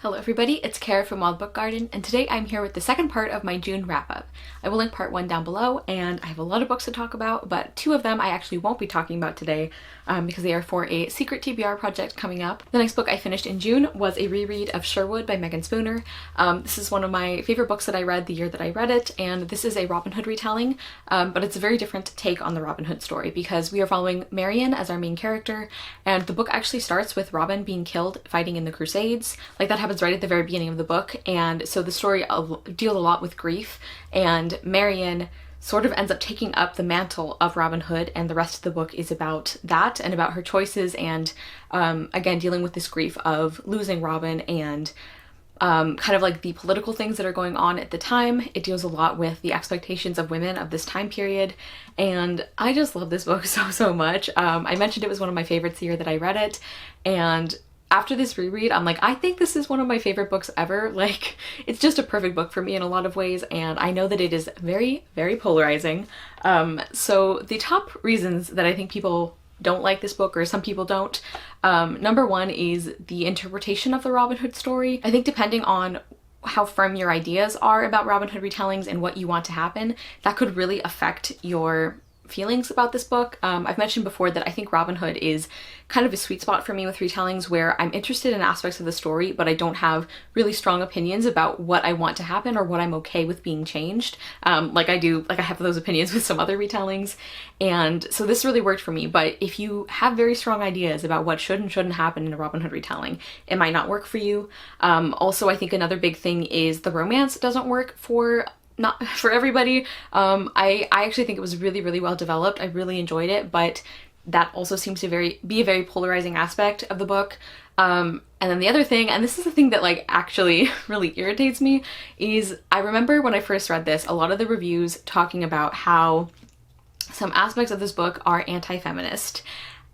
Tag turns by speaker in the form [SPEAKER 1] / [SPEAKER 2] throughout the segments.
[SPEAKER 1] Hello everybody, it's Kara from Wild Book Garden, and today I'm here with the second part of my June wrap-up. I will link part 1 down below, and I have a lot of books to talk about, but 2 of them I actually won't be talking about today because they are for a secret TBR project coming up. The next book I finished in June was a reread of Sherwood by Megan Spooner. This is one of my favorite books that I read the year that I read it, and this is a Robin Hood retelling, but it's a very different take on the Robin Hood story because we are following Marian as our main character, and the book actually starts with Robin being killed fighting in the Crusades. Like, that happens right at the very beginning of the book, and so the story deals a lot with grief, and Marian sort of ends up taking up the mantle of Robin Hood, and the rest of the book is about that and about her choices and again dealing with this grief of losing Robin and kind of like the political things that are going on at the time. It deals a lot with the expectations of women of this time period, and I just love this book so much. I mentioned it was one of my favorites the year that I read it, and after this reread, I'm like, I think this is one of my favorite books ever. Like, it's just a perfect book for me in a lot of ways, and I know that it is very, very polarizing. So the top reasons that I think people don't like this book, or some people don't, number one is the interpretation of the Robin Hood story. I think depending on how firm your ideas are about Robin Hood retellings and what you want to happen, that could really affect your feelings about this book. I've mentioned before that I think Robin Hood is kind of a sweet spot for me with retellings where I'm interested in aspects of the story, but I don't have really strong opinions about what I want to happen or what I'm okay with being changed. Like I have those opinions with some other retellings. And so this really worked for me, but if you have very strong ideas about what should and shouldn't happen in a Robin Hood retelling, it might not work for you. Also, I think another big thing is the romance doesn't work not for everybody. I actually think it was really, really well developed. I really enjoyed it, but that also seems to be a very polarizing aspect of the book. And then the other thing, and this is the thing that like actually really irritates me, is I remember when I first read this, a lot of the reviews talking about how some aspects of this book are anti-feminist.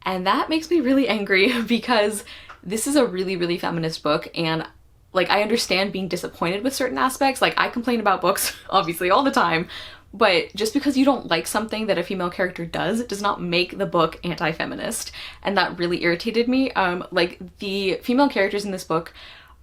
[SPEAKER 1] And that makes me really angry because this is a really, really feminist book, and like, I understand being disappointed with certain aspects. Like, I complain about books, obviously, all the time, but just because you don't like something that a female character does not make the book anti-feminist, and that really irritated me. Like, the female characters in this book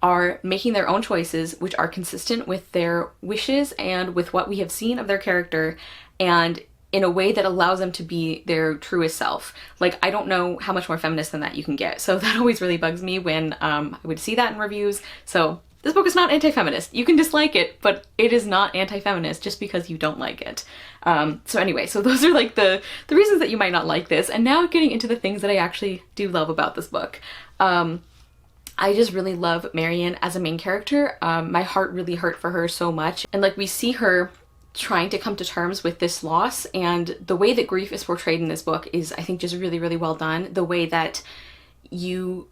[SPEAKER 1] are making their own choices, which are consistent with their wishes and with what we have seen of their character, and in a way that allows them to be their truest self. Like, I don't know how much more feminist than that you can get. So that always really bugs me when I would see that in reviews. So this book is not anti-feminist. You can dislike it, but it is not anti-feminist just because you don't like it. So anyway, so those are like the reasons that you might not like this. And now getting into the things that I actually do love about this book. I just really love Marian as a main character. My heart really hurt for her so much. And like, we see her trying to come to terms with this loss, and the way that grief is portrayed in this book is, I think, just really, really well done. The way that you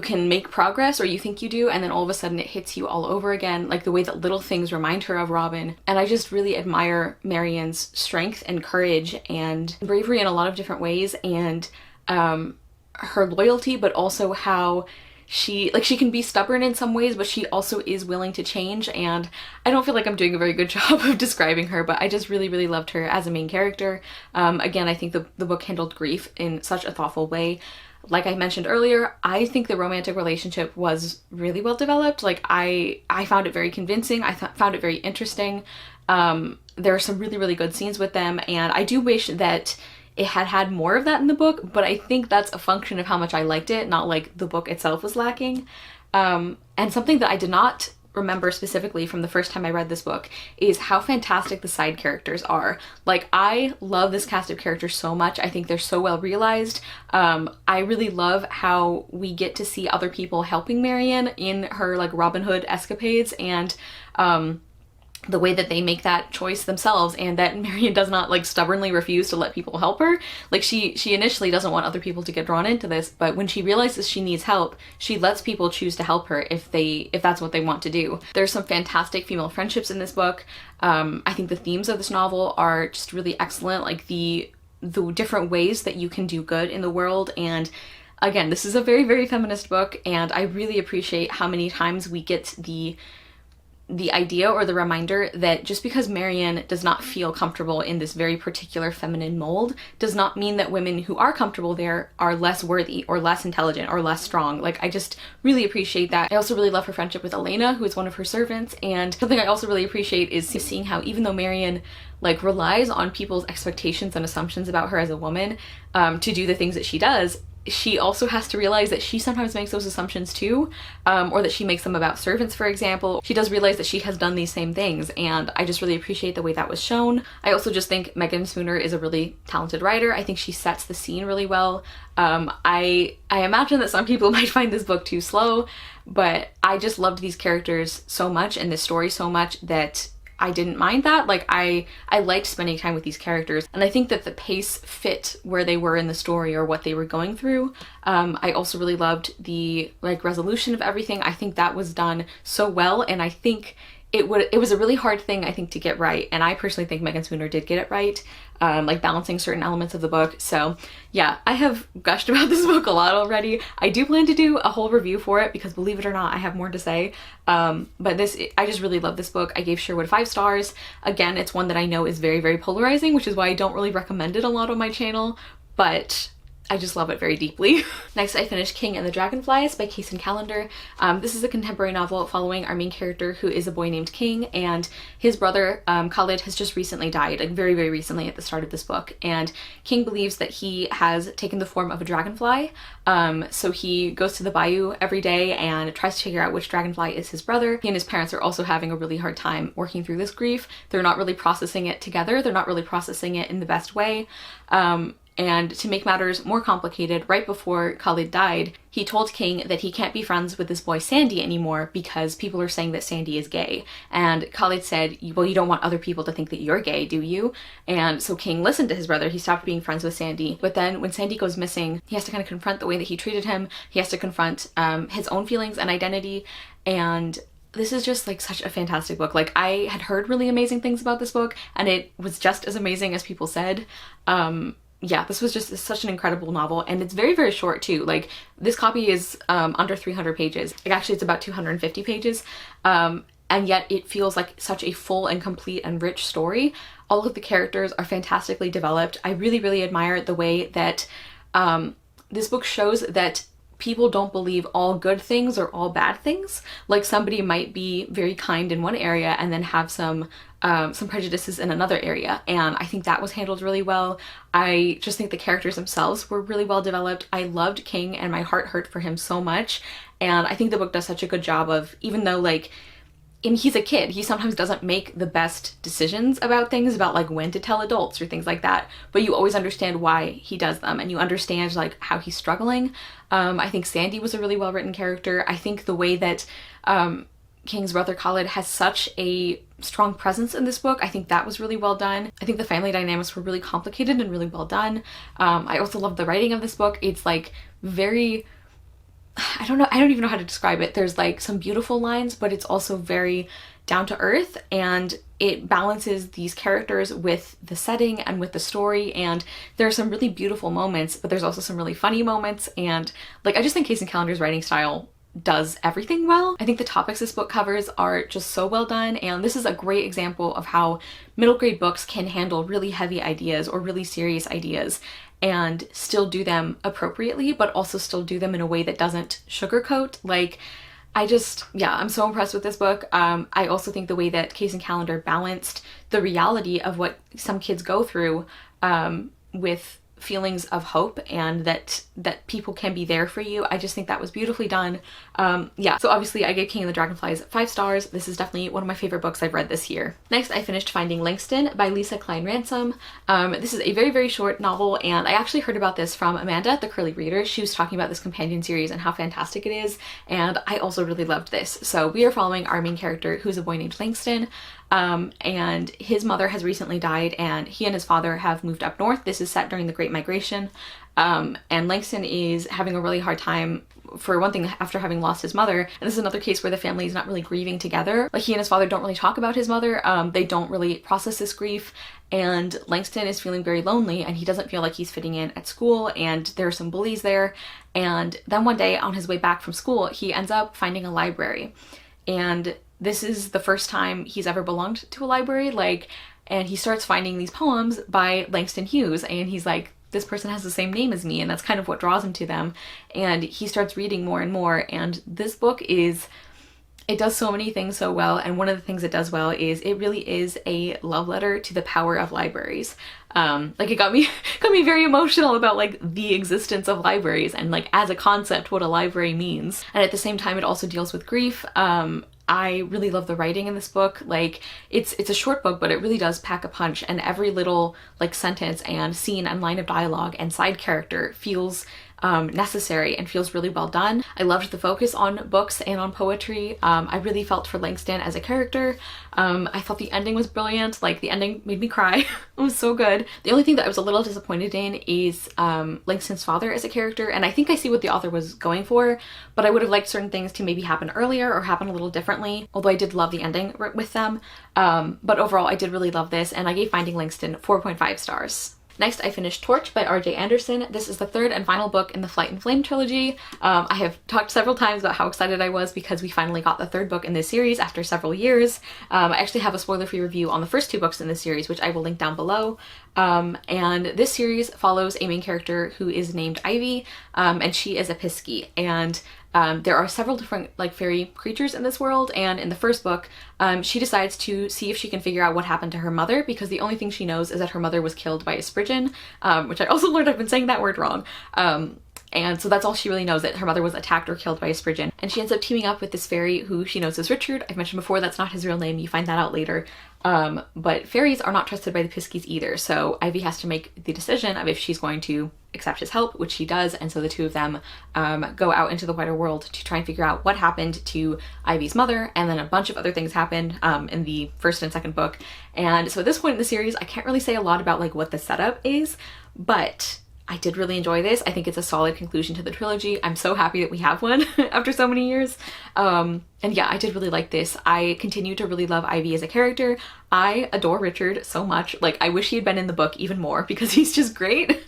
[SPEAKER 1] can make progress, or you think you do, and then all of a sudden it hits you all over again, like the way that little things remind her of Robin. And I just really admire Marian's strength and courage and bravery in a lot of different ways, and her loyalty, but also how she can be stubborn in some ways, but she also is willing to change. And I don't feel like I'm doing a very good job of describing her, but I just really, really loved her as a main character. Again, I think the book handled grief in such a thoughtful way. Like I mentioned earlier, I think the romantic relationship was really well developed. Like, I found it very convincing. I found it very interesting. There are some really, really good scenes with them, and I do wish that it had more of that in the book, but I think that's a function of how much I liked it, not like the book itself was lacking. And something that I did not remember specifically from the first time I read this book is how fantastic the side characters are. Like, I love this cast of characters so much. I think they're so well realized. I really love how we get to see other people helping Marian in her like Robin Hood escapades, and the way that they make that choice themselves, and that Marian does not like stubbornly refuse to let people help her. Like, she initially doesn't want other people to get drawn into this, but when she realizes she needs help, she lets people choose to help her if that's what they want to do. There's some fantastic female friendships in this book. I think the themes of this novel are just really excellent, like the different ways that you can do good in the world. And again, this is a very, very feminist book, and I really appreciate how many times we get the the idea or the reminder that just because Marian does not feel comfortable in this very particular feminine mold does not mean that women who are comfortable there are less worthy or less intelligent or less strong. Like, I just really appreciate that. I also really love her friendship with Elena, who is one of her servants, and something I also really appreciate is seeing how even though Marian like relies on people's expectations and assumptions about her as a woman to do the things that she does, she also has to realize that she sometimes makes those assumptions too, or that she makes them about servants, for example. She does realize that she has done these same things, and I just really appreciate the way that was shown. I also just think Megan Spooner is a really talented writer. I think she sets the scene really well. I imagine that some people might find this book too slow, but I just loved these characters so much and this story so much that I didn't mind that. Like, I liked spending time with these characters, and I think that the pace fit where they were in the story or what they were going through. I also really loved the like resolution of everything. I think that was done so well, and I think it was a really hard thing, I think, to get right, and I personally think Megan Spooner did get it right, like balancing certain elements of the book. So yeah, I have gushed about this book a lot already. I do plan to do a whole review for it because, believe it or not, I have more to say. But I just really love this book. I gave Sherwood 5 stars. Again, it's one that I know is very, very polarizing, which is why I don't really recommend it a lot on my channel, but I just love it very deeply. Next, I finished King and the Dragonflies by Kacen Callender. This is a contemporary novel following our main character, who is a boy named King, and his brother, Khalid, has just recently died, like very, very recently at the start of this book. And King believes that he has taken the form of a dragonfly. So he goes to the bayou every day and tries to figure out which dragonfly is his brother. He and his parents are also having a really hard time working through this grief. They're not really processing it together. They're not really processing it in the best way. And to make matters more complicated, right before Khalid died, he told King that he can't be friends with this boy Sandy anymore because people are saying that Sandy is gay. And Khalid said, well, you don't want other people to think that you're gay, do you? And so King listened to his brother. He stopped being friends with Sandy. But then when Sandy goes missing, he has to kind of confront the way that he treated him. He has to confront his own feelings and identity. And this is just like such a fantastic book. Like, I had heard really amazing things about this book, and it was just as amazing as people said. Yeah, this was just such an incredible novel, and it's very, very short too. Like, this copy is under 300 pages. Like, actually, it's about 250 pages, and yet it feels like such a full and complete and rich story. All of the characters are fantastically developed. I really, really admire the way that this book shows that people don't believe all good things or all bad things. Like, somebody might be very kind in one area and then have some prejudices in another area, and I think that was handled really well. I just think the characters themselves were really well developed. I loved King, and my heart hurt for him so much, and I think the book does such a good job of, even though like, and he's a kid, he sometimes doesn't make the best decisions about things, about like when to tell adults or things like that, but you always understand why he does them, and you understand like how he's struggling. I think Sandy was a really well written character. I think the way that King's brother Khalid has such a strong presence in this book, I think that was really well done. I think the family dynamics were really complicated and really well done. I also love the writing of this book. It's like very, I don't even know how to describe it. There's like some beautiful lines, but it's also very down to earth, and it balances these characters with the setting and with the story, and there are some really beautiful moments, but there's also some really funny moments, and like, I just think Kacen Callender's writing style does everything well. I think the topics this book covers are just so well done, and this is a great example of how middle grade books can handle really heavy ideas or really serious ideas and still do them appropriately, but also still do them in a way that doesn't sugarcoat. Like, I'm so impressed with this book. I also think the way that Kacen Callender balanced the reality of what some kids go through with feelings of hope, and that people can be there for you. I just think that was beautifully done. Yeah, so obviously I gave King and the Dragonflies 5 stars. This is definitely one of my favorite books I've read this year. Next, I finished Finding Langston by Lisa Klein Ransom. This is a very, very short novel, and I actually heard about this from Amanda at the Curly Reader. She was talking about this companion series and how fantastic it is, and I also really loved this. So we are following our main character, who's a boy named Langston. And his mother has recently died, and he and his father have moved up north. This is set during the Great Migration, and Langston is having a really hard time, for one thing, after having lost his mother. And this is another case where the family is not really grieving together. Like, he and his father don't really talk about his mother. They don't really process this grief, and Langston is feeling very lonely, and he doesn't feel like he's fitting in at school, and there are some bullies there. And then one day on his way back from school, he ends up finding a library. and this is the first time he's ever belonged to a library, like, and he starts finding these poems by Langston Hughes, and he's like, this person has the same name as me, and that's kind of what draws him to them. And he starts reading more and more, and this book is, it does so many things so well, and one of the things it does well is it really is a love letter to the power of libraries. Like, it got me very emotional about like the existence of libraries and like as a concept what a library means. And at the same time it also deals with grief. I really love the writing in this book. Like, it's a short book, but it really does pack a punch, and every little like sentence and scene and line of dialogue and side character feels necessary and feels really well done. I loved the focus on books and on poetry. I really felt for Langston as a character. I thought the ending was brilliant. Like, the ending made me cry. It was so good. The only thing that I was a little disappointed in is Langston's father as a character, and I think I see what the author was going for, but I would have liked certain things to maybe happen earlier or happen a little differently, although I did love the ending with them. But overall, I did really love this, and I gave Finding Langston 4.5 stars. Next, I finished Torch by R.J. Anderson. This is the third and final book in the Flight and Flame trilogy. I have talked several times about how excited I was because we finally got the third book in this series after several years. I actually have a spoiler-free review on the first two books in this series, which I will link down below. And this series follows a main character who is named Ivy, and she is a Pisky. And there are several different like fairy creatures in this world, and in the first book she decides to see if she can figure out what happened to her mother, because the only thing she knows is that her mother was killed by a Spriggan, which I also learned I've been saying that word wrong. And so that's all she really knows, that her mother was attacked or killed by a Spriggan. And she ends up teaming up with this fairy who she knows is Richard. I've mentioned before that's not his real name, you find that out later. But fairies are not trusted by the Piskies either, so Ivy has to make the decision of if she's going to accept his help, which she does, and so the two of them go out into the wider world to try and figure out what happened to Ivy's mother, and then a bunch of other things happen in the first and second book. And so at this point in the series, I can't really say a lot about like what the setup is, but I did really enjoy this. I think it's a solid conclusion to the trilogy. I'm so happy that we have one after so many years. And yeah, I did really like this. I continue to really love Ivy as a character. I adore Richard so much. Like, I wish he had been in the book even more because he's just great.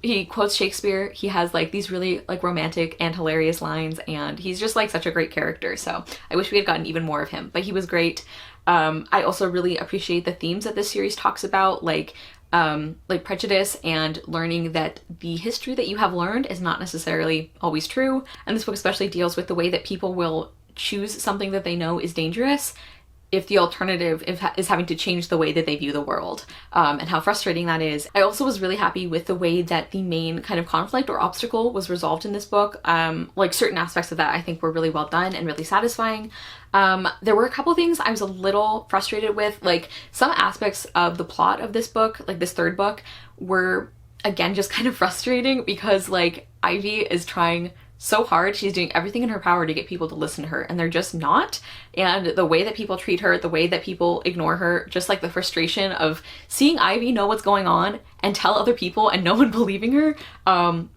[SPEAKER 1] He quotes Shakespeare. He has like these really like romantic and hilarious lines, and he's just like such a great character. So I wish we had gotten even more of him, but he was great. I also really appreciate the themes that this series talks about, like prejudice and learning that the history that you have learned is not necessarily always true. And this book especially deals with the way that people will choose something that they know is dangerous if the alternative is having to change the way that they view the world, and how frustrating that is. I also was really happy with the way that the main kind of conflict or obstacle was resolved in this book. Like, certain aspects of that I think were really well done and really satisfying. There were a couple things I was a little frustrated with. Like, some aspects of the plot of this book, like this third book, were again just kind of frustrating because like Ivy is trying so hard. She's doing everything in her power to get people to listen to her, and they're just not. And the way that people treat her, the way that people ignore her, just like the frustration of seeing Ivy know what's going on and tell other people and no one believing her.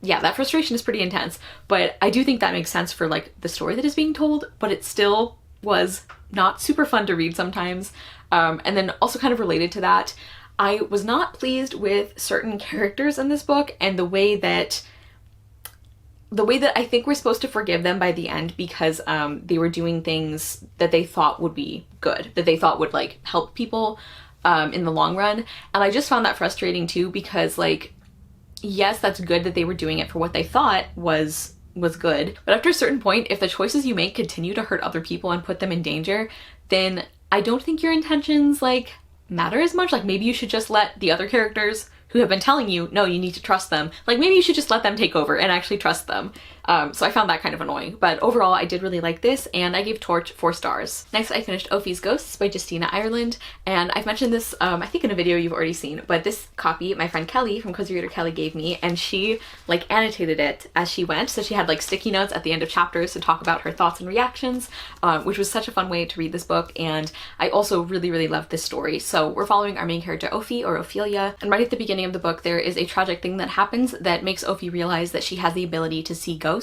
[SPEAKER 1] Yeah, that frustration is pretty intense, but I do think that makes sense for like the story that is being told, but it still was not super fun to read sometimes. And then also kind of related to that, I was not pleased with certain characters in this book and the way that I think we're supposed to forgive them by the end because they were doing things that they thought would be good, that they thought would like help people in the long run. And I just found that frustrating too, because like, yes, that's good that they were doing it for what they thought was good, but after a certain point, if the choices you make continue to hurt other people and put them in danger, then I don't think your intentions like matter as much. Like, maybe you should just let the other characters who have been telling you, no, you need to trust them, like maybe you should just let them take over and actually trust them. So I found that kind of annoying, but overall I did really like this, and I gave Torch 4 stars. Next, I finished Ophie's Ghosts by Justina Ireland, and I've mentioned this I think in a video you've already seen, but this copy my friend Kelly from Cozy Reader Kelly gave me, and she like annotated it as she went, so she had like sticky notes at the end of chapters to talk about her thoughts and reactions, which was such a fun way to read this book. And I also really loved this story. So we're following our main character Ophie, or Ophelia, and right at the beginning of the book there is a tragic thing that happens that makes Ophie realize that she has the ability to see ghosts.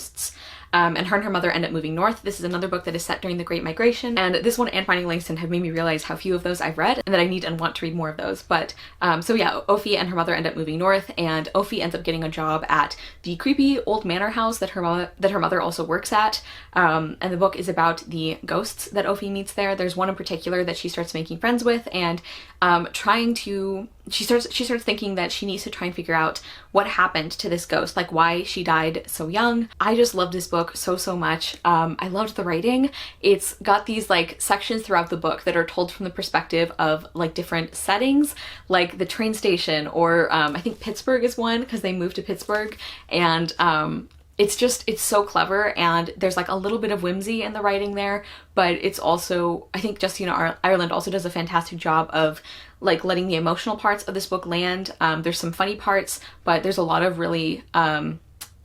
[SPEAKER 1] and her mother end up moving north. This is another book that is set during the Great Migration, and this one and Finding Langston have made me realize how few of those I've read and that I need and want to read more of those. But so yeah, Ophie and her mother end up moving north, and Ophie ends up getting a job at the creepy old manor house that her mother also works at. And the book is about the ghosts that Ophie meets there. There's one in particular that she starts making friends with, and she starts thinking that she needs to try and figure out what happened to this ghost, like why she died so young. I just loved this book so much. I loved the writing. It's got these like sections throughout the book that are told from the perspective of like different settings, like the train station, or I think Pittsburgh is one because they moved to Pittsburgh, and it's so clever, and there's like a little bit of whimsy in the writing there, but it's also, I think Justina Ireland also does a fantastic job of like letting the emotional parts of this book land. There's some funny parts, but there's a lot of really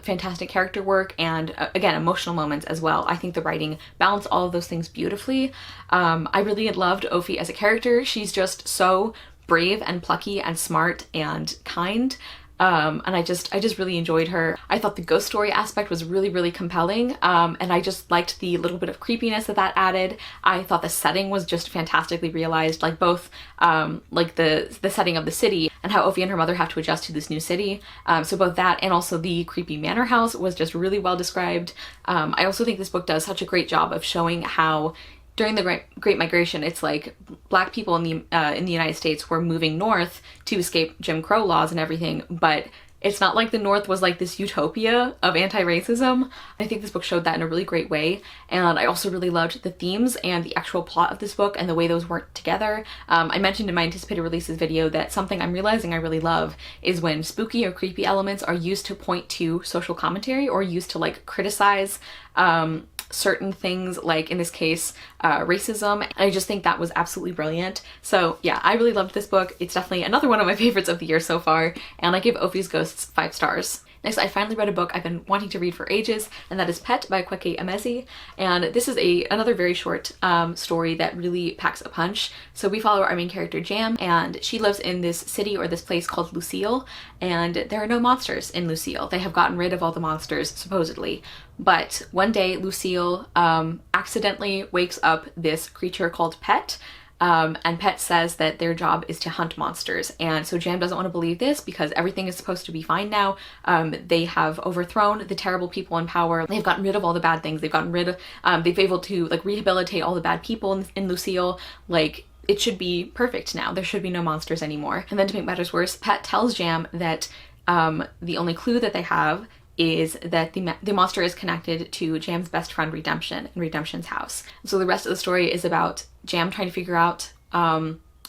[SPEAKER 1] fantastic character work and again, emotional moments as well. I think the writing balanced all of those things beautifully. I really loved Ophie as a character. She's just so brave and plucky and smart and kind. And I just really enjoyed her. I thought the ghost story aspect was really compelling, and I just liked the little bit of creepiness that added. I thought the setting was just fantastically realized, like both like the setting of the city and how Ophie and her mother have to adjust to this new city. So both that and also the creepy manor house was just really well described. I also think this book does such a great job of showing how during the Great Migration, it's like Black people in the United States were moving north to escape Jim Crow laws and everything, but it's not like the North was like this utopia of anti-racism. I think this book showed that in a really great way, and I also really loved the themes and the actual plot of this book and the way those worked together. I mentioned in my anticipated releases video that something I'm realizing I really love is when spooky or creepy elements are used to point to social commentary or used to like criticize certain things, like in this case racism. And I just think that was absolutely brilliant. So yeah, I really loved this book. It's definitely another one of my favorites of the year so far, and I give Ophie's Ghosts 5 stars. Next, I finally read a book I've been wanting to read for ages, and that is Pet by Kweke Emezi. And this is another very short story that really packs a punch. So we follow our main character Jam, and she lives in this city or this place called Lucille, and there are no monsters in Lucille. They have gotten rid of all the monsters, supposedly. But one day, Lucille accidentally wakes up this creature called Pet, and Pet says that their job is to hunt monsters. And so Jam doesn't want to believe this because everything is supposed to be fine now. They have overthrown the terrible people in power. They've gotten rid of all the bad things. They've gotten rid of, they've been able to like rehabilitate all the bad people in Lucille. Like, it should be perfect now. There should be no monsters anymore. And then to make matters worse, Pet tells Jam that the only clue that they have is that the monster is connected to Jam's best friend Redemption in Redemption's house. So the rest of the story is about Jam trying to figure out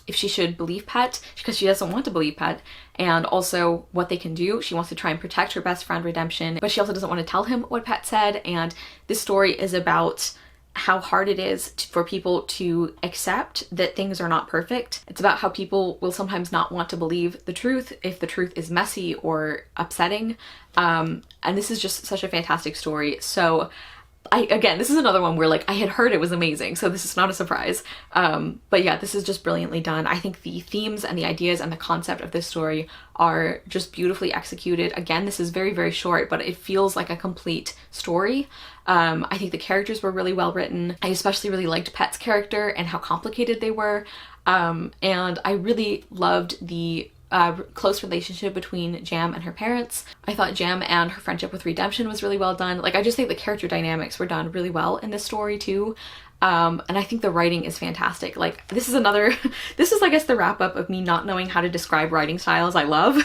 [SPEAKER 1] if she should believe Pet, because she doesn't want to believe Pet, and also what they can do. She wants to try and protect her best friend Redemption, but she also doesn't want to tell him what Pet said. And this story is about how hard it is for people to accept that things are not perfect. It's about how people will sometimes not want to believe the truth if the truth is messy or upsetting. And this is just such a fantastic story. So again, this is another one where like I had heard it was amazing, so this is not a surprise. But yeah, this is just brilliantly done. I think the themes and the ideas and the concept of this story are just beautifully executed. Again, this is very short, but it feels like a complete story. I think the characters were really well written. I especially really liked Pet's character and how complicated they were. And I really loved the close relationship between Jam and her parents. I thought Jam and her friendship with Redemption was really well done. Like, I just think the character dynamics were done really well in this story too. And I think the writing is fantastic. Like, this is I guess the wrap up of me not knowing how to describe writing styles I love,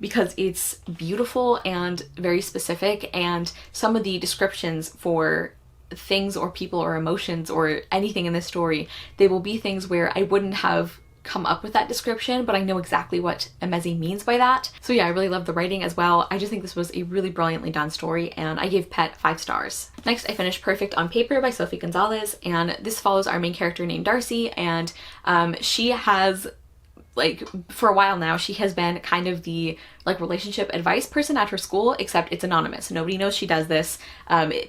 [SPEAKER 1] because it's beautiful and very specific, and some of the descriptions for things or people or emotions or anything in this story, they will be things where I wouldn't have come up with that description, but I know exactly what Emezi means by that. So yeah, I really love the writing as well. I just think this was a really brilliantly done story, and I gave Pet 5 stars. Next, I finished Perfect on Paper by Sophie Gonzalez, and this follows our main character named Darcy, and she has, like, for a while now, she has been kind of the like relationship advice person at her school, except it's anonymous. Nobody knows she does this.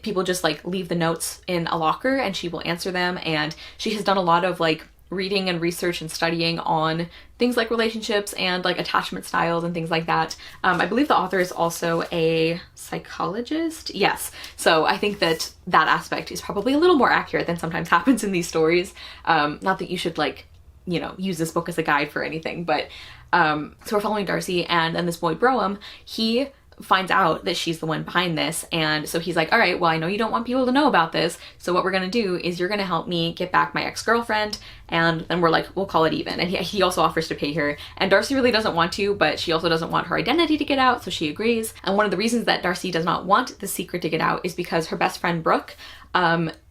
[SPEAKER 1] People just like leave the notes in a locker and she will answer them, and she has done a lot of like reading and research and studying on things like relationships and like attachment styles and things like that. I believe the author is also a psychologist. Yes. So I think that that aspect is probably a little more accurate than sometimes happens in these stories. Not that you should like, you know, use this book as a guide for anything, but so we're following Darcy, and then this boy Brougham, he finds out that she's the one behind this, and so he's like, all right, well, I know you don't want people to know about this, so what we're gonna do is you're gonna help me get back my ex-girlfriend, and then we're like, we'll call it even. And he also offers to pay her, and Darcy really doesn't want to, but she also doesn't want her identity to get out, so she agrees. And one of the reasons that Darcy does not want the secret to get out is because her best friend Brooke,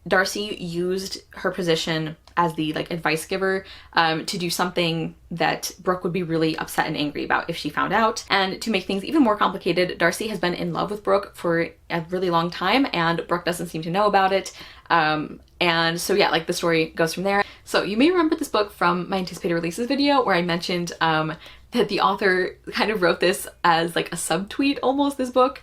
[SPEAKER 1] Darcy used her position as the like advice giver to do something that Brooke would be really upset and angry about if she found out. And to make things even more complicated, Darcy has been in love with Brooke for a really long time, and Brooke doesn't seem to know about it. And so yeah, like the story goes from there. So you may remember this book from my anticipated releases video where I mentioned that the author kind of wrote this as like a subtweet almost, this book.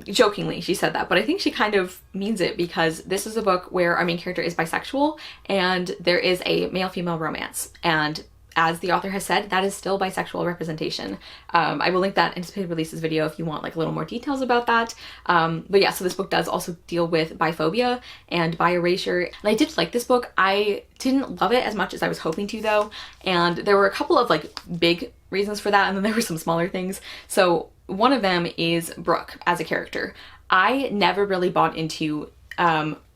[SPEAKER 1] Jokingly, she said that, but I think she kind of means it, because this is a book where our main character is bisexual and there is a male-female romance. And as the author has said, that is still bisexual representation. I will link that anticipated releases video if you want like a little more details about that. But yeah, so this book does also deal with biphobia and bi-erasure. And I did like this book. I didn't love it as much as I was hoping to though. And there were a couple of like big reasons for that, and then there were some smaller things. So one of them is Brooke as a character. I never really bought into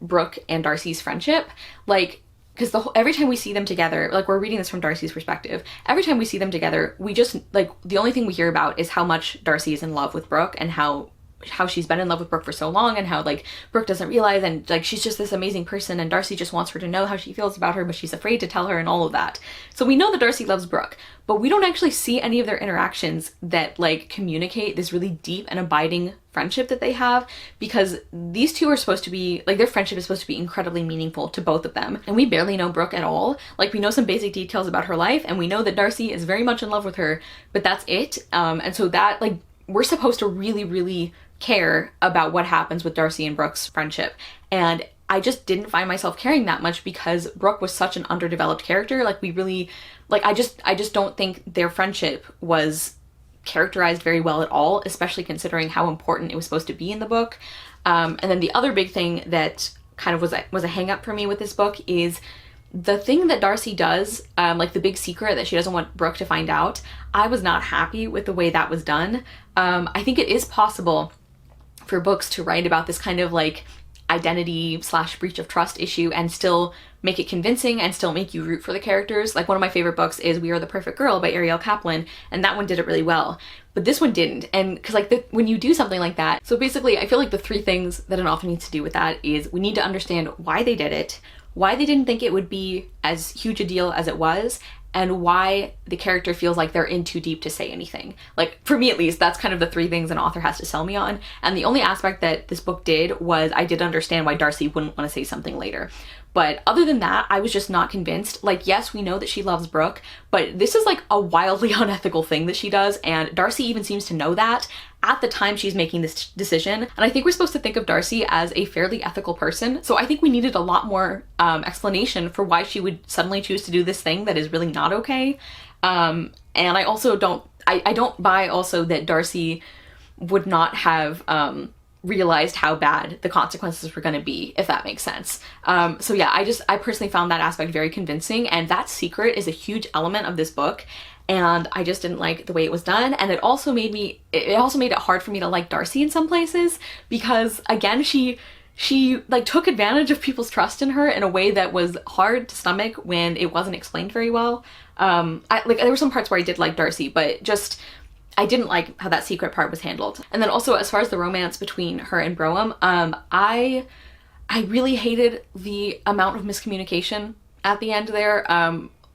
[SPEAKER 1] Brooke and Darcy's friendship. Like, because every time we see them together, like we're reading this from Darcy's perspective, every time we see them together, we just, like, the only thing we hear about is how much Darcy is in love with Brooke and how she's been in love with Brooke for so long, and how like Brooke doesn't realize, and like she's just this amazing person, and Darcy just wants her to know how she feels about her, but she's afraid to tell her, and all of that. So we know that Darcy loves Brooke, but we don't actually see any of their interactions that like communicate this really deep and abiding friendship that they have, because these two are supposed to be, like, their friendship is supposed to be incredibly meaningful to both of them. And we barely know Brooke at all. Like, we know some basic details about her life, and we know that Darcy is very much in love with her, but that's it. And so that, like, we're supposed to really, really care about what happens with Darcy and Brooke's friendship. And I just didn't find myself caring that much because Brooke was such an underdeveloped character. Like, we really, like, I just don't think their friendship was characterized very well at all, especially considering how important it was supposed to be in the book. And then the other big thing that kind of was a hang up for me with this book is the thing that Darcy does, like the big secret that she doesn't want Brooke to find out. I was not happy with the way that was done. I think it is possible for books to write about this kind of like identity / breach of trust issue and still make it convincing and still make you root for the characters. Like, one of my favorite books is We Are the Perfect Girl by Ariel Kaplan, and that one did it really well, but this one didn't. And because like when you do something like that, so basically I feel like the three things that an author needs to do with that is we need to understand why they did it, why they didn't think it would be as huge a deal as it was, and why the character feels like they're in too deep to say anything. Like, for me at least, that's kind of the three things an author has to sell me on. And the only aspect that this book did was I did understand why Darcy wouldn't want to say something later. But other than that, I was just not convinced. Like, yes, we know that she loves Brooke, but this is like a wildly unethical thing that she does, and Darcy even seems to know that at the time she's making this decision. And I think we're supposed to think of Darcy as a fairly ethical person, so I think we needed a lot more explanation for why she would suddenly choose to do this thing that is really not okay. And I also don't buy also that Darcy would not have realized how bad the consequences were going to be, if that makes sense. So yeah, I personally found that aspect very convincing, and that secret is a huge element of this book, and I just didn't like the way it was done. And it also made it hard for me to like Darcy in some places, because again, she like took advantage of people's trust in her in a way that was hard to stomach when it wasn't explained very well. There were some parts where I did like Darcy, but just I didn't like how that secret part was handled. And then also, as far as the romance between her and Brougham, I really hated the amount of miscommunication at the end there.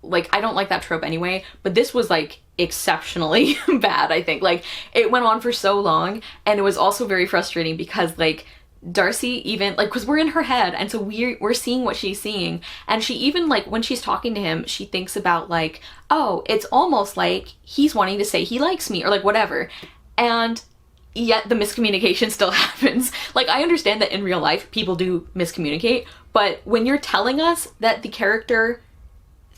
[SPEAKER 1] Like, I don't like that trope anyway, but this was like exceptionally bad, I think. Like, it went on for so long, and it was also very frustrating because like Darcy even, like, because we're in her head, and so we're seeing what she's seeing, and she even, like, when she's talking to him, she thinks about like, oh, it's almost like he's wanting to say he likes me, or like whatever, and yet the miscommunication still happens. Like, I understand that in real life people do miscommunicate, but when you're telling us that the character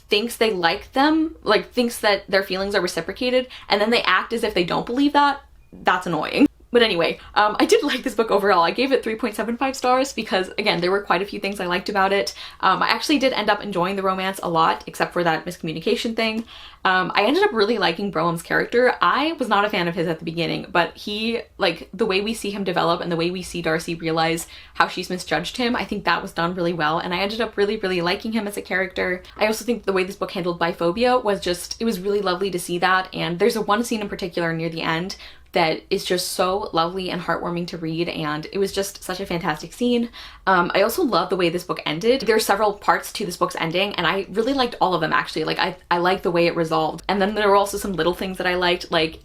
[SPEAKER 1] thinks they like them, like thinks that their feelings are reciprocated, and then they act as if they don't believe that, that's annoying. But anyway, I did like this book overall. I gave it 3.75 stars because, again, there were quite a few things I liked about it. I actually did end up enjoying the romance a lot, except for that miscommunication thing. I ended up really liking Broham's character. I was not a fan of his at the beginning, but he, like, the way we see him develop and the way we see Darcy realize how she's misjudged him, I think that was done really well, and I ended up really, really liking him as a character. I also think the way this book handled biphobia was just, it was really lovely to see that, and there's one scene in particular near the end that is just so lovely and heartwarming to read, and it was just such a fantastic scene. I also love the way this book ended. There are several parts to this book's ending, and I really liked all of them actually. Like, I liked the way it resolved. And then there were also some little things that I liked, like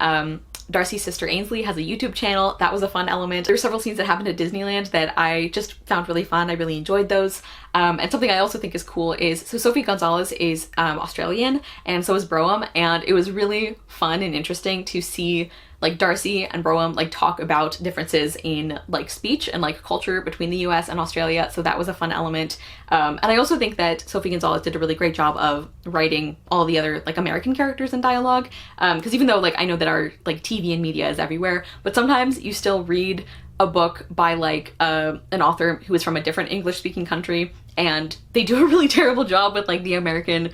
[SPEAKER 1] Darcy's sister Ainsley has a YouTube channel. That was a fun element. There were several scenes that happened at Disneyland that I just found really fun. I really enjoyed those. And something I also think is cool is, so Sophie Gonzalez is Australian, and so is Brougham, and it was really fun and interesting to see like Darcy and Brougham like talk about differences in like speech and like culture between the US and Australia, so that was a fun element. And I also think that Sophie Gonzalez did a really great job of writing all the other like American characters in dialogue, because even though like I know that our like TV and media is everywhere, but sometimes you still read a book by like an author who is from a different English speaking country, and they do a really terrible job with like the American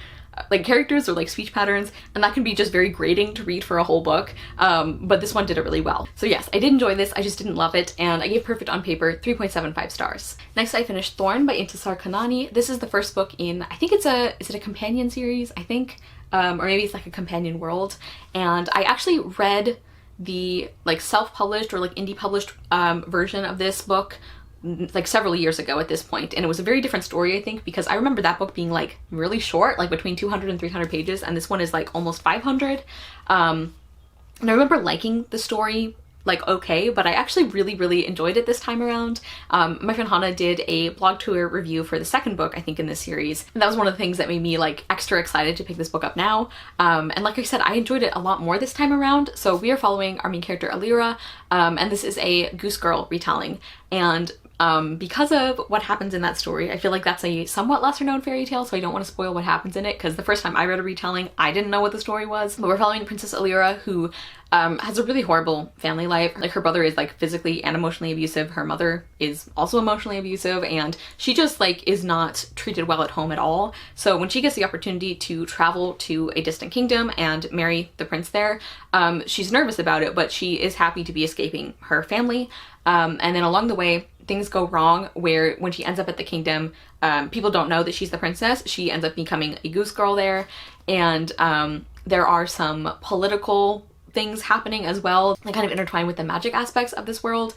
[SPEAKER 1] like characters or like speech patterns, and that can be just very grating to read for a whole book, but this one did it really well. So yes, I did enjoy this, I just didn't love it, and I gave Perfect on Paper 3.75 stars. Next I finished Thorne by Intisar Kanani. This is the first book in, I think is it a companion series, I think, or maybe it's like a companion world, and I actually read the like self-published or like indie published version of this book like several years ago at this point, and it was a very different story, I think, because I remember that book being like really short, like between 200 and 300 pages, and this one is like almost 500. And I remember liking the story like okay, but I actually really, really enjoyed it this time around. My friend Hannah did a blog tour review for the second book, I think, in this series, and that was one of the things that made me like extra excited to pick this book up now. And like I said, I enjoyed it a lot more this time around. So we are following our main character Alira, and this is a Goose Girl retelling, and because of what happens in that story, I feel like that's a somewhat lesser known fairy tale, so I don't want to spoil what happens in it, because the first time I read a retelling, I didn't know what the story was. But we're following Princess Alira, who has a really horrible family life. Like, her brother is like physically and emotionally abusive, her mother is also emotionally abusive, and she just like is not treated well at home at all. So when she gets the opportunity to travel to a distant kingdom and marry the prince there, she's nervous about it, but she is happy to be escaping her family. And then along the way, things go wrong, where when she ends up at the kingdom, people don't know that she's the princess. She ends up becoming a goose girl there, and there are some political things happening as well, like kind of intertwined with the magic aspects of this world.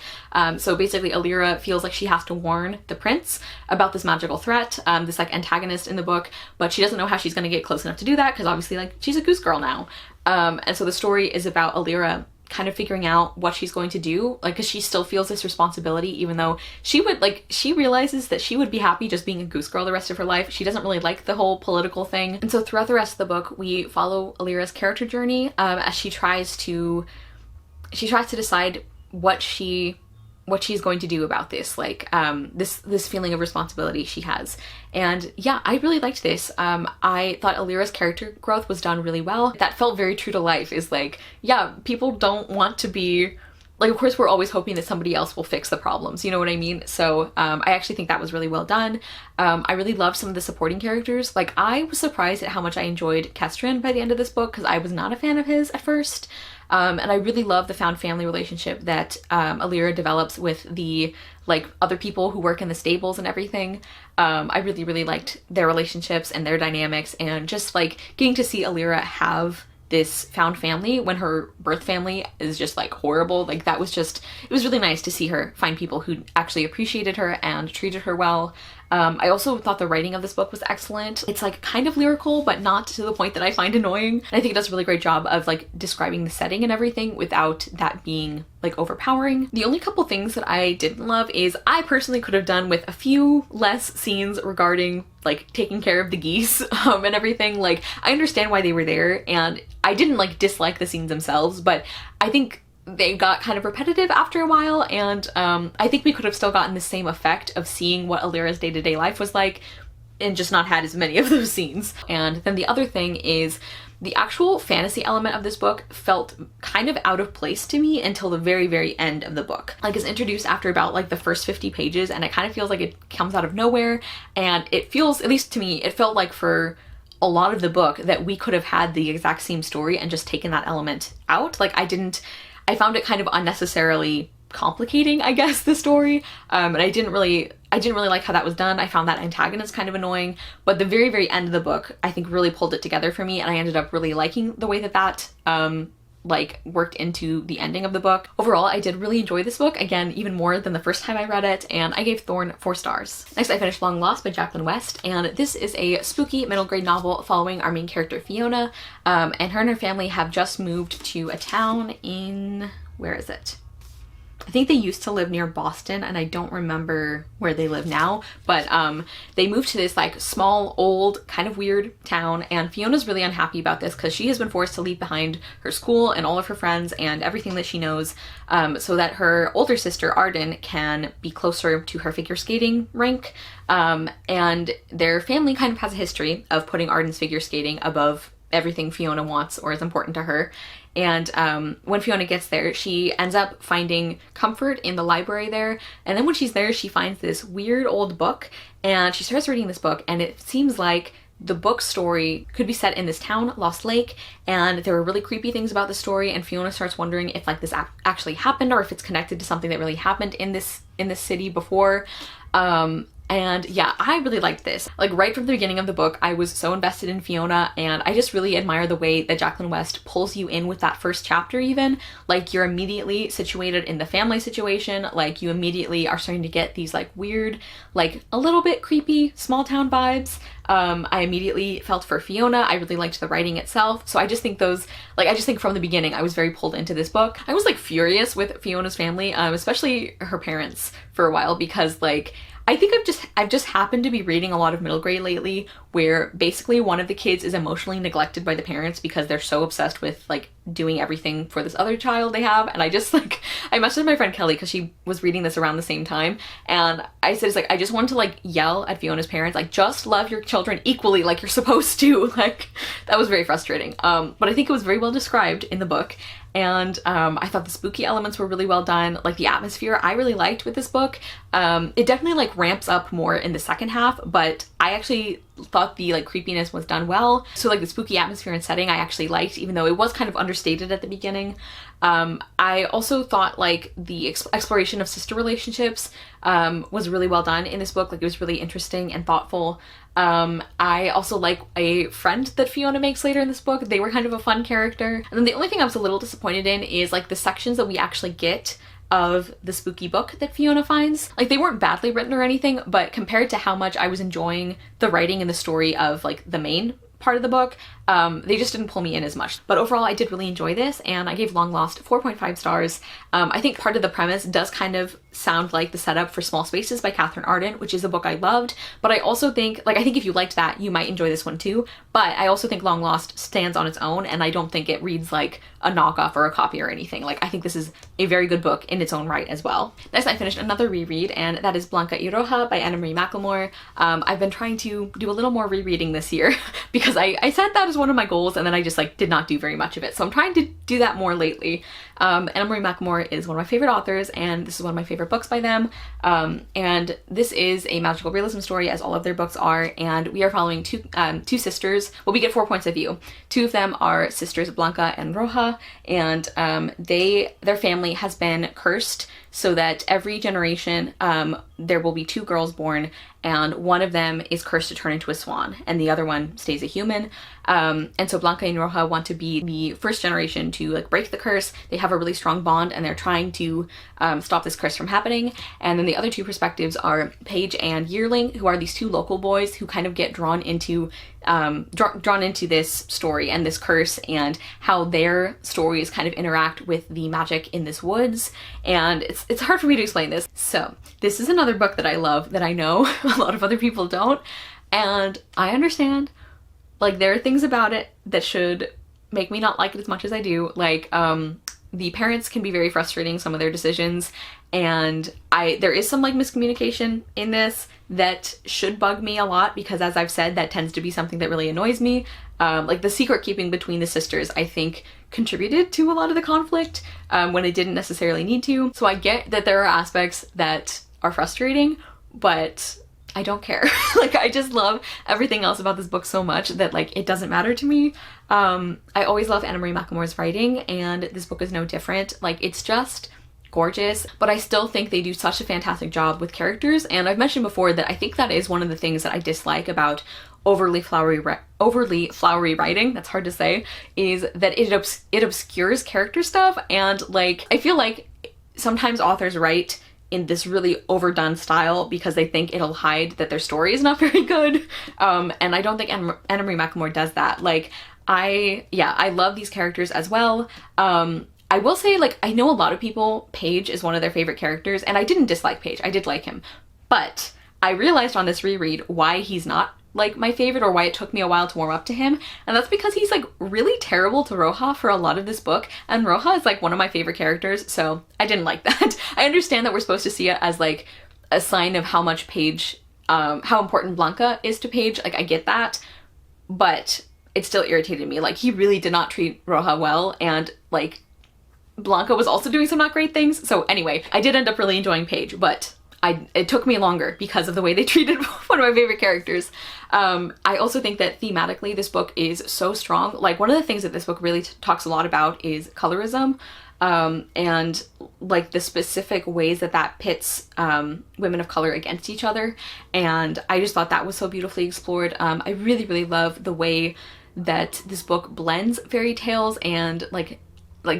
[SPEAKER 1] So basically Alira feels like she has to warn the prince about this magical threat, this like antagonist in the book, but she doesn't know how she's going to get close enough to do that, because obviously like she's a goose girl now. And so the story is about Alira kind of figuring out what she's going to do, like, because she still feels this responsibility, even though she would like, she realizes that she would be happy just being a goose girl the rest of her life. She doesn't really like the whole political thing. And so throughout the rest of the book, we follow Alira's character journey as she tries to decide what she's going to do about this, like this feeling of responsibility she has. And yeah, I really liked this. I thought Alira's character growth was done really well. That felt very true to life, is like, yeah, people don't want to be like, of course we're always hoping that somebody else will fix the problems, you know what I mean? So I actually think that was really well done. I really loved some of the supporting characters. Like, I was surprised at how much I enjoyed Kestrin by the end of this book, because I was not a fan of his at first. And I really love the found family relationship that Alira develops with the like other people who work in the stables and everything. I really, really liked their relationships and their dynamics, and just like getting to see Alira have this found family when her birth family is just like horrible. Like, that was just, it was really nice to see her find people who actually appreciated her and treated her well. I also thought the writing of this book was excellent. It's like kind of lyrical, but not to the point that I find annoying. And I think it does a really great job of like describing the setting and everything without that being like overpowering. The only couple things that I didn't love is I personally could have done with a few less scenes regarding like taking care of the geese and everything. Like, I understand why they were there, and I didn't like dislike the scenes themselves, but I think they got kind of repetitive after a while, and I think we could have still gotten the same effect of seeing what Alira's day-to-day life was like and just not had as many of those scenes. And then the other thing is the actual fantasy element of this book felt kind of out of place to me until the very, very end of the book. Like, it's introduced after about like the first 50 pages, and it kind of feels like it comes out of nowhere, and it feels, at least to me, it felt like for a lot of the book that we could have had the exact same story and just taken that element out. Like, I found it kind of unnecessarily complicating, I guess, the story, and I didn't really like how that was done. I found that antagonist kind of annoying, but the very, very end of the book, I think, really pulled it together for me, and I ended up really liking the way that like worked into the ending of the book. Overall, I did really enjoy this book, again, even more than the first time I read it, and I gave Thorne 4 stars. Next, I finished Long Lost by Jacqueline West, and this is a spooky middle grade novel following our main character Fiona, and her family have just moved to a town in, where is it? I think they used to live near Boston, and I don't remember where they live now, but they moved to this like small, old, kind of weird town, and Fiona's really unhappy about this because she has been forced to leave behind her school and all of her friends and everything that she knows, so that her older sister Arden can be closer to her figure skating rink, and their family kind of has a history of putting Arden's figure skating above everything Fiona wants or is important to her. And when Fiona gets there, she ends up finding comfort in the library there. And then when she's there, she finds this weird old book, and she starts reading this book, and it seems like the book story could be set in this town, Lost Lake, and there were really creepy things about the story, and Fiona starts wondering if like this actually happened, or if it's connected to something that really happened in this city before. And yeah, I really liked this. Like, right from the beginning of the book, I was so invested in Fiona, and I just really admire the way that Jacqueline West pulls you in with that first chapter even. Like, you're immediately situated in the family situation, like you immediately are starting to get these like weird, like a little bit creepy small town vibes. I immediately felt for Fiona. I really liked the writing itself. So I just think from the beginning, I was very pulled into this book. I was like furious with Fiona's family, especially her parents for a while, because like, I think I've just happened to be reading a lot of middle grade lately where basically one of the kids is emotionally neglected by the parents because they're so obsessed with like doing everything for this other child they have. And I just like, I messaged my friend Kelly because she was reading this around the same time, and I said, it's like, I just wanted to like yell at Fiona's parents, like, just love your children equally like you're supposed to. Like, that was very frustrating. But I think it was very well described in the book. And I thought the spooky elements were really well done. Like, the atmosphere I really liked with this book. It definitely like ramps up more in the second half, but I actually thought the like creepiness was done well. So like the spooky atmosphere and setting I actually liked, even though it was kind of understated at the beginning. I also thought like the exploration of sister relationships was really well done in this book. Like, it was really interesting and thoughtful. I also like a friend that Fiona makes later in this book. They were kind of a fun character. And then the only thing I was a little disappointed in is like the sections that we actually get of the spooky book that Fiona finds. Like, they weren't badly written or anything, but compared to how much I was enjoying the writing and the story of like the main part of the book, they just didn't pull me in as much. But overall, I did really enjoy this, and I gave Long Lost 4.5 stars. I think part of the premise does kind of sound like the setup for Small Spaces by Catherine Arden, which is a book I loved, but I also think, like, I think if you liked that, you might enjoy this one too, but I also think Long Lost stands on its own, and I don't think it reads like a knockoff or a copy or anything. Like, I think this is a very good book in its own right as well. Next, I finished another reread, and that is Blanca y Roja by Anna Marie McLemore. I've been trying to do a little more rereading this year because I set that as one of my goals, and then I just like did not do very much of it. So I'm trying to do that more lately. Anna Marie McLemore is one of my favorite authors, and this is one of my favorite books by them. And this is a magical realism story, as all of their books are, and we are following two sisters. Well, we get 4 points of view. Two of them are sisters Blanca and Roja, and their family has been cursed so that every generation there will be 2 girls born, and one of them is cursed to turn into a swan, and the other one stays a human. And so Blanca and Roja want to be the first generation to like break the curse. They have a really strong bond, and they're trying to stop this curse from happening. And then the other 2 perspectives are Paige and Yearling, who are these 2 local boys who kind of get drawn into this story and this curse, and how their stories kind of interact with the magic in this woods. And it's hard for me to explain this. So this is another book that I love that I know a lot of other people don't, and I understand. Like, there are things about it that should make me not like it as much as I do. Like, the parents can be very frustrating, some of their decisions, and there is some like miscommunication in this that should bug me a lot, because as I've said, that tends to be something that really annoys me. Like the secret keeping between the sisters, I think, contributed to a lot of the conflict when it didn't necessarily need to. So I get that there are aspects that are frustrating, but I don't care. Like, I just love everything else about this book so much that like it doesn't matter to me. I always love Anna Marie McLemore's writing, and this book is no different. Like, it's just gorgeous, but I still think they do such a fantastic job with characters. And I've mentioned before that I think that is one of the things that I dislike about overly flowery writing, that's hard to say, is that it obscures character stuff. And like, I feel like sometimes authors write in this really overdone style because they think it'll hide that their story is not very good. And I don't think Anna Marie McLemore does that. Like, I love these characters as well. I will say, like, I know a lot of people, Paige is one of their favorite characters, and I didn't dislike Paige, I did like him. But I realized on this reread why he's not like my favorite, or why it took me a while to warm up to him, and that's because he's like really terrible to Roja for a lot of this book, and Roja is like one of my favorite characters, so I didn't like that. I understand that we're supposed to see it as like a sign of how much Paige, how important Blanca is to Paige, like I get that, but it still irritated me. Like, he really did not treat Roja well, and like Blanca was also doing some not great things. So anyway, I did end up really enjoying Paige, but it took me longer because of the way they treated one of my favorite characters. I also think that thematically this book is so strong. Like, one of the things that this book really talks a lot about is colorism, and like the specific ways that that pits women of color against each other. And I just thought that was so beautifully explored. I really, really love the way that this book blends fairy tales and like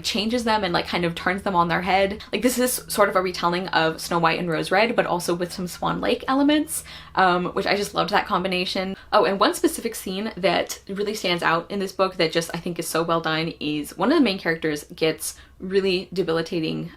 [SPEAKER 1] changes them and like kind of turns them on their head. Like, this is sort of a retelling of Snow White and Rose Red, but also with some Swan Lake elements, which I just loved that combination. Oh, and one specific scene that really stands out in this book that just I think is so well done is one of the main characters gets really debilitating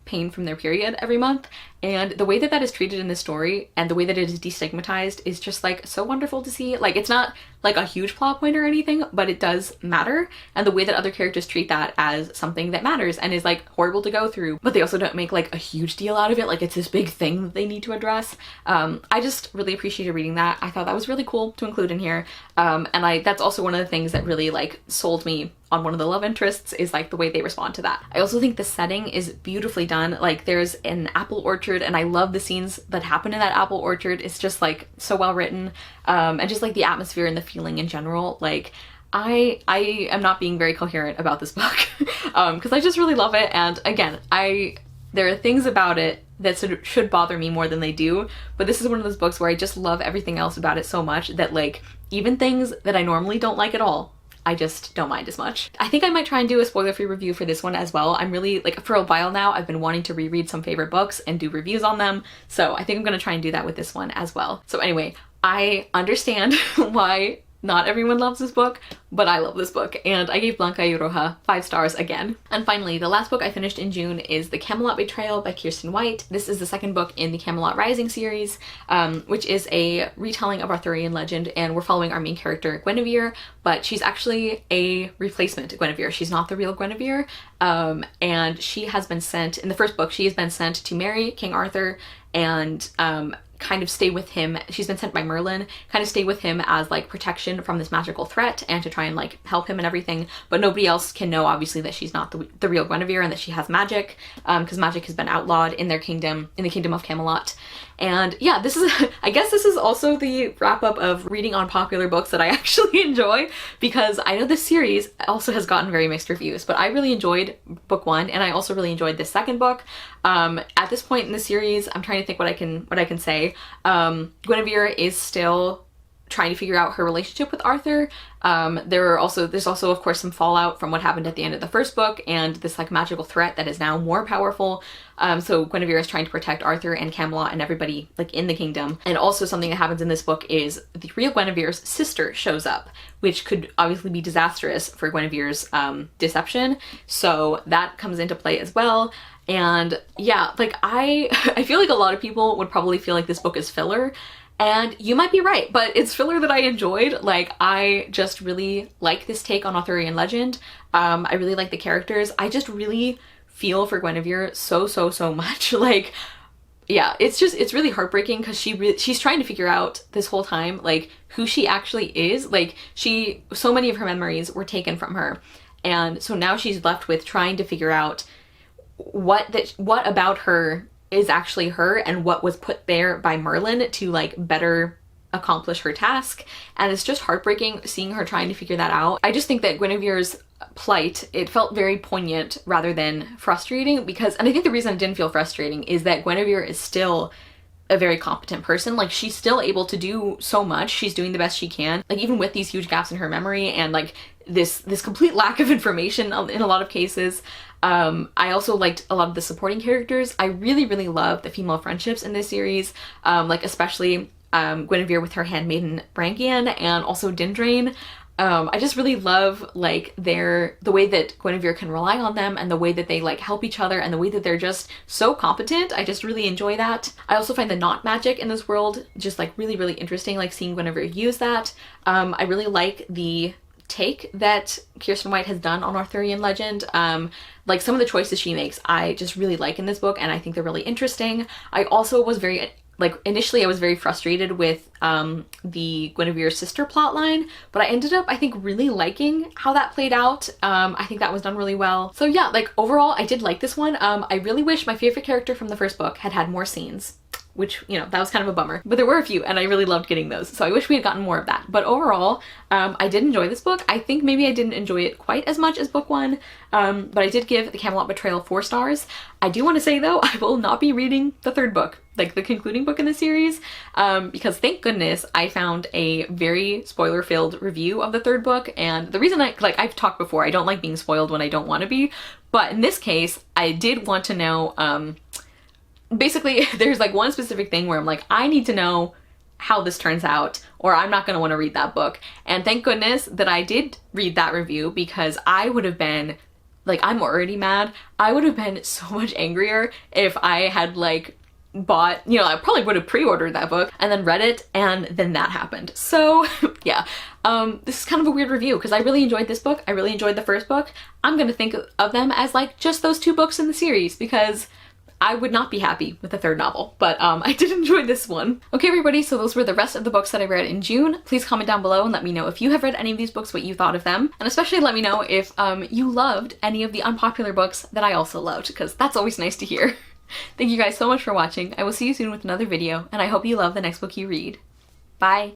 [SPEAKER 1] pain from their period every month, and the way that that is treated in this story and the way that it is destigmatized is just like so wonderful to see. Like, it's not like a huge plot point or anything, but it does matter, and the way that other characters treat that as something that matters and is like horrible to go through, but they also don't make like a huge deal out of it, like it's this big thing that they need to address. I just really appreciated reading that. I thought that was really cool to include in here, and that's also one of the things that really like sold me on one of the love interests, is like the way they respond to that. I also think the setting is beautifully done. Like, there's an apple orchard, and I love the scenes that happen in that apple orchard. It's just like so well written, and just like the atmosphere and the feeling in general. Like, I am not being very coherent about this book because I just really love it. And again, there are things about it that should bother me more than they do, but this is one of those books where I just love everything else about it so much that like even things that I normally don't like at all, I just don't mind as much. I think I might try and do a spoiler-free review for this one as well. I'm really, like, for a while now, I've been wanting to reread some favorite books and do reviews on them, so I think I'm gonna try and do that with this one as well. So anyway, I understand why not everyone loves this book, but I love this book, and I gave Blanca y Roja 5 stars again. And finally, the last book I finished in June is The Camelot Betrayal by Kiersten White. This is the second book in the Camelot Rising series, which is a retelling of Arthurian legend, and we're following our main character, Guinevere, but she's actually a replacement to Guinevere. She's not the real Guinevere, and she has been sent, in the first book, she has been sent to marry King Arthur and kind of stay with him. She's been sent by Merlin, kind of stay with him as like protection from this magical threat and to try and like help him and everything, but nobody else can know obviously that she's not the real Guinevere and that she has magic, because magic has been outlawed in their kingdom, in the kingdom of Camelot. And yeah, this is, I guess this is also the wrap up of reading unpopular books that I actually enjoy, because I know this series also has gotten very mixed reviews, but I really enjoyed book 1 and I also really enjoyed this second book. At this point in the series, I'm trying to think what I can say. Guinevere is still trying to figure out her relationship with Arthur. There's also of course some fallout from what happened at the end of the first book and this like magical threat that is now more powerful. So Guinevere is trying to protect Arthur and Camelot and everybody like in the kingdom. And also something that happens in this book is the real Guinevere's sister shows up, which could obviously be disastrous for Guinevere's deception. So that comes into play as well. And yeah, like I feel like a lot of people would probably feel like this book is filler. And you might be right, but it's filler that I enjoyed. Like, I just really like this take on Arthurian legend. I really like the characters. I just really feel for Guinevere so much. Like, yeah, it's really heartbreaking because she's trying to figure out this whole time, like, who she actually is. Like, so many of her memories were taken from her. And so now she's left with trying to figure out what about her is actually her and what was put there by Merlin to, like, better accomplish her task. And it's just heartbreaking seeing her trying to figure that out. I just think that Guinevere's plight, it felt very poignant rather than frustrating, because, and I think the reason it didn't feel frustrating is that Guinevere is still a very competent person. Like, she's still able to do so much. She's doing the best she can, like, even with these huge gaps in her memory and, like, this complete lack of information in a lot of cases. I also liked a lot of the supporting characters. I really love the female friendships in this series, like, especially Guinevere with her handmaiden Brangian, and also Dindrain. I just really love, like, the way that Guinevere can rely on them, and the way that they, like, help each other, and the way that they're just so competent. I just really enjoy that. I also find the knot magic in this world just, like, really interesting, like, seeing Guinevere use that. I really like the take that Kiersten White has done on Arthurian legend. Like, some of the choices she makes I just really like in this book, and I think they're really interesting. I also was very, like, initially I was very frustrated with the Guinevere sister plotline, but I ended up, I think, really liking how that played out. I think that was done really well. So yeah, like, overall I did like this one. I really wish my favorite character from the first book had more scenes, which, you know, that was kind of a bummer, but there were a few and I really loved getting those. So I wish we had gotten more of that. But overall, I did enjoy this book. I think maybe I didn't enjoy it quite as much as book one, but I did give The Camelot Betrayal 4 stars. I do want to say though, I will not be reading the third book, like the concluding book in the series, because thank goodness I found a very spoiler-filled review of the third book. And the reason I've talked before, I don't like being spoiled when I don't want to be, but in this case, I did want to know, basically, there's, like, one specific thing where I'm like, I need to know how this turns out, or I'm not going to want to read that book. And thank goodness that I did read that review, because I would have been, like, I'm already mad. I would have been so much angrier if I had, like, bought, you know, I probably would have pre-ordered that book and then read it and then that happened. So yeah, this is kind of a weird review because I really enjoyed this book. I really enjoyed the first book. I'm going to think of them as, like, just those 2 books in the series, because I would not be happy with the third novel, but I did enjoy this one. Okay, everybody, so those were the rest of the books that I read in June. Please comment down below and let me know if you have read any of these books, what you thought of them, and especially let me know if you loved any of the unpopular books that I also loved, because that's always nice to hear. Thank you guys so much for watching. I will see you soon with another video, and I hope you love the next book you read. Bye!